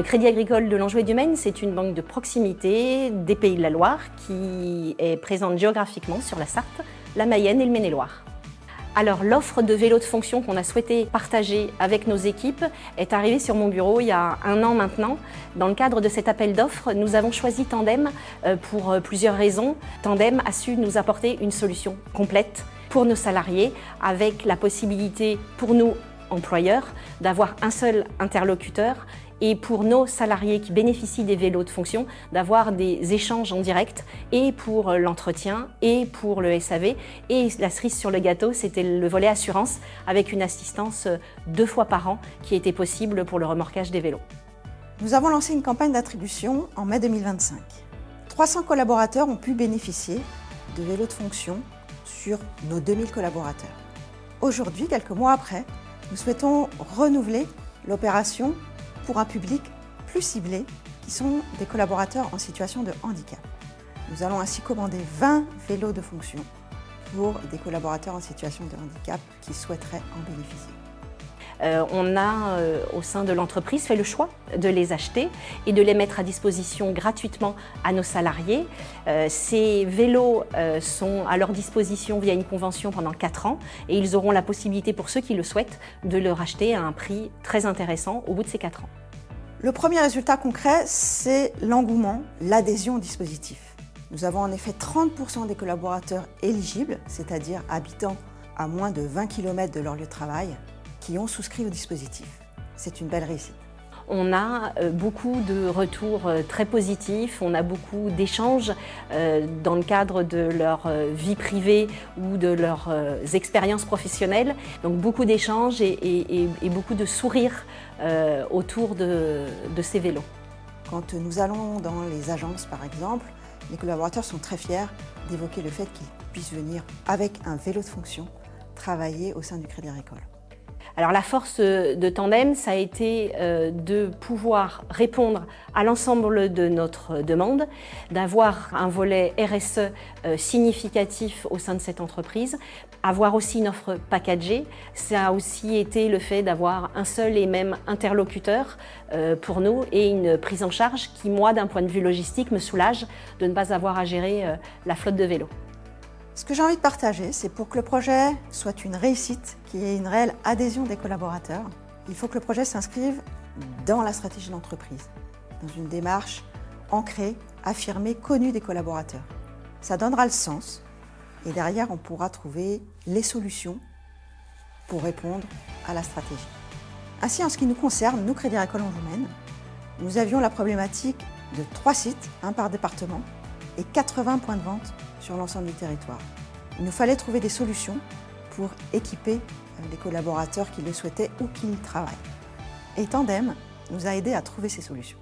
Le Crédit Agricole de l'Anjou et du Maine, c'est une banque de proximité des Pays de la Loire qui est présente géographiquement sur la Sarthe, la Mayenne et le Maine-et-Loire. Alors l'offre de vélos de fonction qu'on a souhaité partager avec nos équipes est arrivée sur mon bureau il y a 1 an maintenant. Dans le cadre de cet appel d'offres, nous avons choisi Tandem pour plusieurs raisons. Tandem a su nous apporter une solution complète pour nos salariés avec la possibilité pour nous, employeurs, d'avoir un seul interlocuteur et pour nos salariés qui bénéficient des vélos de fonction, d'avoir des échanges en direct et pour l'entretien et pour le SAV. Et la cerise sur le gâteau, c'était le volet assurance avec une assistance 2 fois par an qui était possible pour le remorquage des vélos. Nous avons lancé une campagne d'attribution en mai 2025. 300 collaborateurs ont pu bénéficier de vélos de fonction sur nos 2000 collaborateurs. Aujourd'hui, quelques mois après, nous souhaitons renouveler l'opération pour un public plus ciblé, qui sont des collaborateurs en situation de handicap. Nous allons ainsi commander 20 vélos de fonction pour des collaborateurs en situation de handicap qui souhaiteraient en bénéficier. On a, au sein de l'entreprise, fait le choix de les acheter et de les mettre à disposition gratuitement à nos salariés. Ces vélos sont à leur disposition via une convention pendant 4 ans et ils auront la possibilité, pour ceux qui le souhaitent, de le racheter à un prix très intéressant au bout de ces 4 ans. Le premier résultat concret, c'est l'engouement, l'adhésion au dispositif. Nous avons en effet 30% des collaborateurs éligibles, c'est-à-dire habitants à moins de 20 km de leur lieu de travail, qui ont souscrit au dispositif. C'est une belle réussite. On a beaucoup de retours très positifs, on a beaucoup d'échanges dans le cadre de leur vie privée ou de leurs expériences professionnelles. Donc beaucoup d'échanges et beaucoup de sourires autour de ces vélos. Quand nous allons dans les agences, par exemple, les collaborateurs sont très fiers d'évoquer le fait qu'ils puissent venir avec un vélo de fonction travailler au sein du Crédit Agricole. Alors la force de Tandem, ça a été de pouvoir répondre à l'ensemble de notre demande, d'avoir un volet RSE significatif au sein de cette entreprise, avoir aussi une offre packagée. Ça a aussi été le fait d'avoir un seul et même interlocuteur pour nous et une prise en charge qui, moi, d'un point de vue logistique, me soulage de ne pas avoir à gérer la flotte de vélos. Ce que j'ai envie de partager, c'est pour que le projet soit une réussite, qu'il y ait une réelle adhésion des collaborateurs, il faut que le projet s'inscrive dans la stratégie de l'entreprise, dans une démarche ancrée, affirmée, connue des collaborateurs. Ça donnera le sens et derrière, on pourra trouver les solutions pour répondre à la stratégie. Ainsi, en ce qui nous concerne, nous, Crédit Agricole Anjou Maine, nous avions la problématique de 3 sites, un par département, et 80 points de vente sur l'ensemble du territoire. Il nous fallait trouver des solutions pour équiper les collaborateurs qui le souhaitaient ou qui y travaillent. Et Tandem nous a aidés à trouver ces solutions.